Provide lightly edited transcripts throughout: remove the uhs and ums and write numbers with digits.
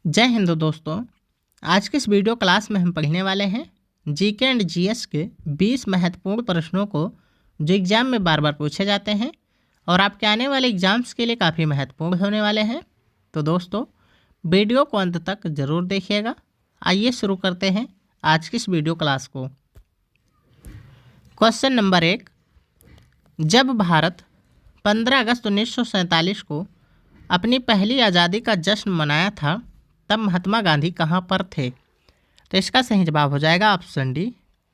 जय हिंद दोस्तों। आज के इस वीडियो क्लास में हम पढ़ने वाले हैं जीके एंड जीएस के 20 महत्वपूर्ण प्रश्नों को जो एग्ज़ाम में बार बार पूछे जाते हैं और आपके आने वाले एग्ज़ाम्स के लिए काफ़ी महत्वपूर्ण होने वाले हैं। तो दोस्तों वीडियो को अंत तक ज़रूर देखिएगा। आइए शुरू करते हैं आज की इस वीडियो क्लास को। क्वेश्चन नंबर 1, जब भारत 15 अगस्त 1947 को अपनी पहली आज़ादी का जश्न मनाया था तब महात्मा गांधी कहाँ पर थे? तो इसका सही जवाब हो जाएगा ऑप्शन डी,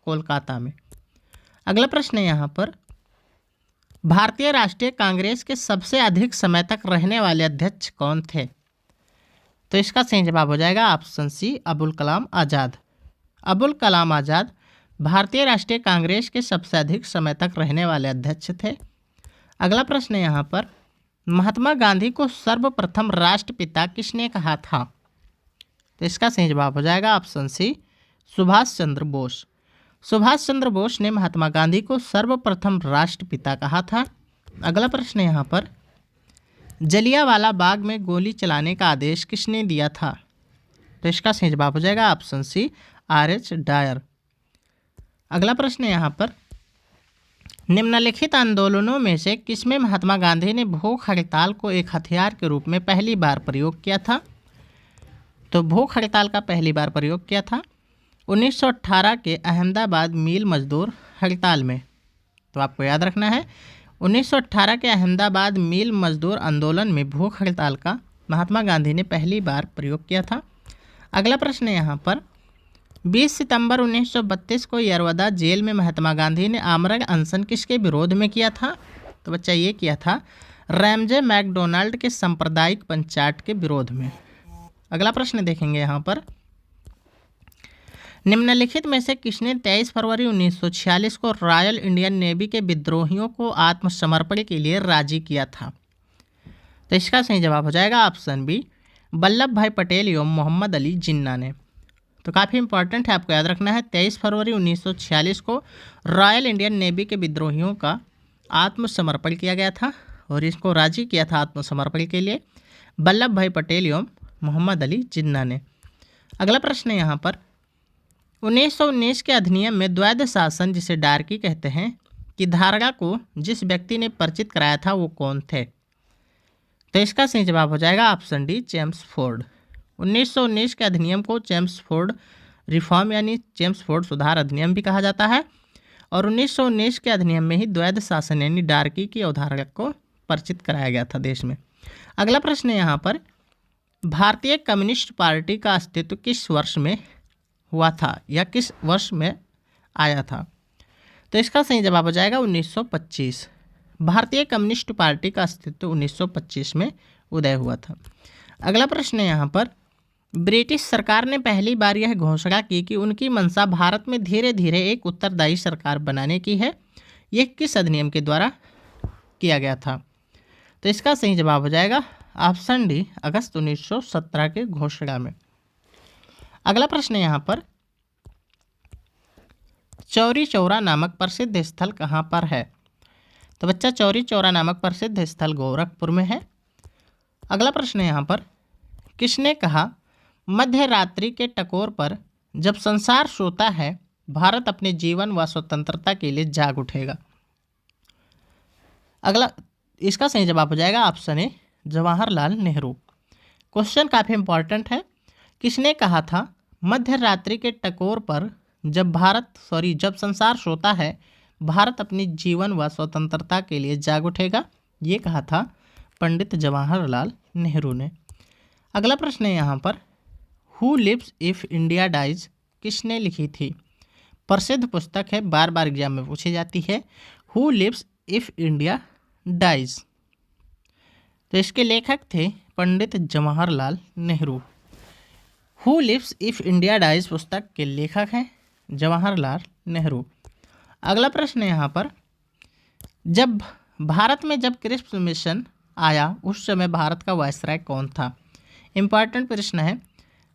कोलकाता में। अगला प्रश्न है यहाँ पर, भारतीय राष्ट्रीय कांग्रेस के सबसे अधिक समय तक रहने वाले अध्यक्ष कौन थे? तो इसका सही जवाब हो जाएगा ऑप्शन सी, अबुल कलाम आज़ाद। अबुल कलाम आज़ाद भारतीय राष्ट्रीय कांग्रेस के सबसे अधिक समय तक रहने वाले अध्यक्ष थे। अगला प्रश्न है यहाँ पर, महात्मा गांधी को सर्वप्रथम राष्ट्रपिता किसने कहा था? तो इसका सही जवाब हो जाएगा ऑप्शन सी, सुभाष चंद्र बोस। सुभाष चंद्र बोस ने महात्मा गांधी को सर्वप्रथम राष्ट्रपिता कहा था। अगला प्रश्न यहाँ पर, जलियांवाला बाग में गोली चलाने का आदेश किसने दिया था? तो इसका सही जवाब हो जाएगा ऑप्शन सी, आर.एच. डायर। अगला प्रश्न यहाँ पर, निम्नलिखित आंदोलनों में से किसमें महात्मा गांधी ने भूख हड़ताल को एक हथियार के रूप में पहली बार प्रयोग किया था? तो भूख हड़ताल का पहली बार प्रयोग किया था 1918 के अहमदाबाद मिल मजदूर हड़ताल में। तो आपको याद रखना है 1918 के अहमदाबाद मिल मजदूर आंदोलन में भूख हड़ताल का महात्मा गांधी ने पहली बार प्रयोग किया था। अगला प्रश्न है यहाँ पर, 20 सितंबर 1932 को यरवदा जेल में महात्मा गांधी ने आमरण अनशन किसके विरोध में किया था? तो बच्चा ये किया था रैमजे मैकडोनाल्ड के सांप्रदायिक पंचायत के विरोध में। अगला प्रश्न देखेंगे यहाँ पर, निम्नलिखित में से किसने 23 फरवरी 1946 को रॉयल इंडियन नेवी के विद्रोहियों को आत्मसमर्पण के लिए राजी किया था? तो इसका सही जवाब हो जाएगा ऑप्शन बी, वल्लभ भाई पटेल एवं मोहम्मद अली जिन्ना ने। तो काफ़ी इंपॉर्टेंट है, आपको याद रखना है 23 फरवरी 1946 को रॉयल इंडियन नेवी के विद्रोहियों का आत्मसमर्पण किया गया था और इसको राजी किया था आत्मसमर्पण के लिए वल्लभ भाई पटेल एवं मोहम्मद अली जिन्ना ने। अगला प्रश्न है यहाँ पर, 1919 के अधिनियम में द्वैध शासन जिसे डार्की कहते हैं कि धारणा को जिस व्यक्ति ने परिचित कराया था वो कौन थे? तो इसका सही जवाब हो जाएगा ऑप्शन डी, जेम्स फोर्ड। 1919 के अधिनियम को जेम्स फोर्ड रिफॉर्म यानी जेम्स फोर्ड सुधार अधिनियम भी कहा जाता है और 1919 के अधिनियम में ही द्वैध शासन यानी डार्की की अवधारणा को परिचित कराया गया था देश में। अगला प्रश्न है यहाँ पर, भारतीय कम्युनिस्ट पार्टी का अस्तित्व किस वर्ष में हुआ था या किस वर्ष में आया था? तो इसका सही जवाब हो जाएगा 1925। भारतीय कम्युनिस्ट पार्टी का अस्तित्व 1925 में उदय हुआ था। अगला प्रश्न है यहाँ पर, ब्रिटिश सरकार ने पहली बार यह घोषणा की कि उनकी मंशा भारत में धीरे धीरे एक उत्तरदायी सरकार बनाने की है। यह किस अधिनियम के द्वारा किया गया था? तो इसका सही जवाब हो जाएगा ऑप्शन डी, अगस्त 1917 के घोषणा में। अगला प्रश्न है यहाँ पर, चौरी चौरा नामक प्रसिद्ध स्थल कहाँ पर है? तो बच्चा चौरी चौरा नामक प्रसिद्ध स्थल गोरखपुर में है। अगला प्रश्न है यहाँ पर, किसने कहा मध्य रात्रि के टकोर पर जब संसार सोता है भारत अपने जीवन व स्वतंत्रता के लिए जाग उठेगा? अगला इसका सही जवाब हो जाएगा option A, Jawaharlal Nehru. Question काफ़ी इंपॉर्टेंट है, किसने कहा था मध्य रात्रि के टकोर पर जब संसार सोता है भारत अपनी जीवन व स्वतंत्रता के लिए जाग उठेगा? ये कहा था पंडित जवाहरलाल नेहरू ने। अगला प्रश्न है यहाँ पर, who lives if India dies किसने लिखी थी? प्रसिद्ध पुस्तक है, बार बार एग्जाम में पूछी जाती है, who lives if India dies. तो इसके लेखक थे Pandit Jawaharlal Nehru. Who lives if India dies पुस्तक के लेखक हैं जवाहरलाल नेहरू। अगला प्रश्न है यहाँ पर, जब भारत में क्रिप्स मिशन आया उस समय भारत का वायसराय कौन था? इम्पॉर्टेंट प्रश्न है,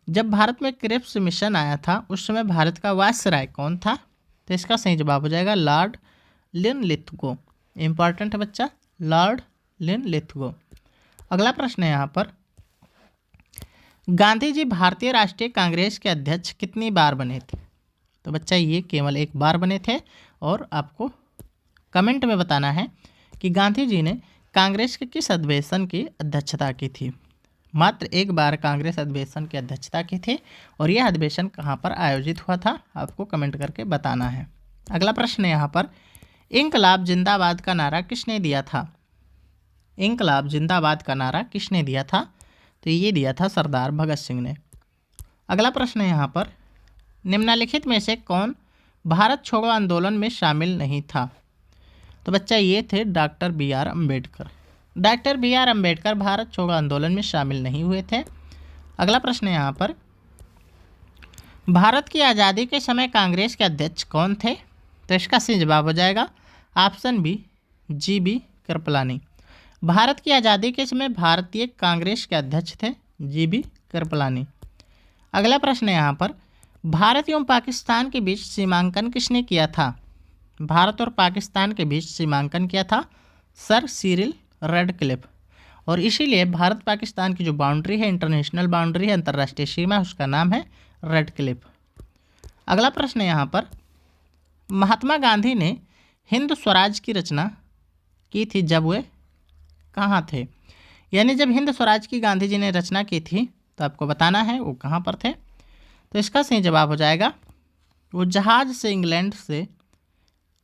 जब भारत में क्रिप्स मिशन आया था उस समय भारत का वायसराय कौन था? तो इसका सही जवाब हो जाएगा लॉर्ड लिनलिथगो। इम्पॉर्टेंट है बच्चा, लॉर्ड लिनलिथगो। अगला प्रश्न है यहाँ पर, गांधी जी भारतीय राष्ट्रीय कांग्रेस के अध्यक्ष कितनी बार बने थे? तो बच्चा ये केवल एक बार बने थे। और आपको कमेंट में बताना है कि गांधी जी ने कांग्रेस के किस अधिवेशन की अध्यक्षता की थी। मात्र एक बार कांग्रेस अधिवेशन की अध्यक्षता की थी और यह अधिवेशन कहाँ पर आयोजित हुआ था, आपको कमेंट करके बताना है। अगला प्रश्न यहाँ पर, इंकलाब जिंदाबाद का नारा किसने दिया था? इंकलाब जिंदाबाद का नारा किसने दिया था? तो ये दिया था सरदार भगत सिंह ने। अगला प्रश्न है यहाँ पर, निम्नलिखित में से कौन भारत छोड़ो आंदोलन में शामिल नहीं था? तो बच्चा ये थे doctor B R Ambedkar. Doctor B R Ambedkar भारत छोड़ो आंदोलन में शामिल नहीं हुए थे। अगला प्रश्न है यहाँ पर, भारत की आज़ादी के समय कांग्रेस के अध्यक्ष कौन थे? तो इसका सही जवाब हो जाएगा option B, J B Kripalani. भारत की आज़ादी के समय भारतीय कांग्रेस के अध्यक्ष थे जी बी कृपलानी। अगला प्रश्न है यहाँ पर, भारत एवं पाकिस्तान के बीच सीमांकन किसने किया था? भारत और पाकिस्तान के बीच सीमांकन किया था सर सिरिल रेडक्लिफ। और इसीलिए भारत पाकिस्तान की जो बाउंड्री है, इंटरनेशनल बाउंड्री है, अंतर्राष्ट्रीय सीमा, उसका नाम है रेडक्लिफ। अगला प्रश्न है यहाँ पर, महात्मा गांधी ने हिंद स्वराज की रचना की थी जब वे कहाँ थे? यानी जब हिंद स्वराज की गांधी जी ने रचना की थी तो आपको बताना है वो कहाँ पर थे। तो इसका सही जवाब हो जाएगा, वो जहाज़ से इंग्लैंड से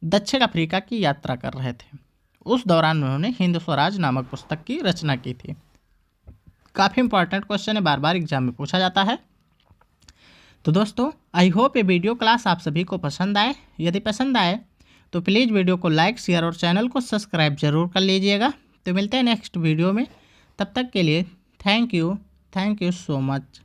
दक्षिण अफ्रीका की यात्रा कर रहे थे, उस दौरान उन्होंने हिंद स्वराज नामक पुस्तक की रचना की थी। काफ़ी इंपॉर्टेंट क्वेश्चन है, बार बार एग्जाम में पूछा जाता है। तो दोस्तों आई होप ये वीडियो क्लास आप सभी को पसंद आए। यदि पसंद आए तो प्लीज़ वीडियो को लाइक, शेयर और चैनल को सब्सक्राइब जरूर कर लीजिएगा। तो मिलते हैं नेक्स्ट वीडियो में, तब तक के लिए थैंक यू सो मच।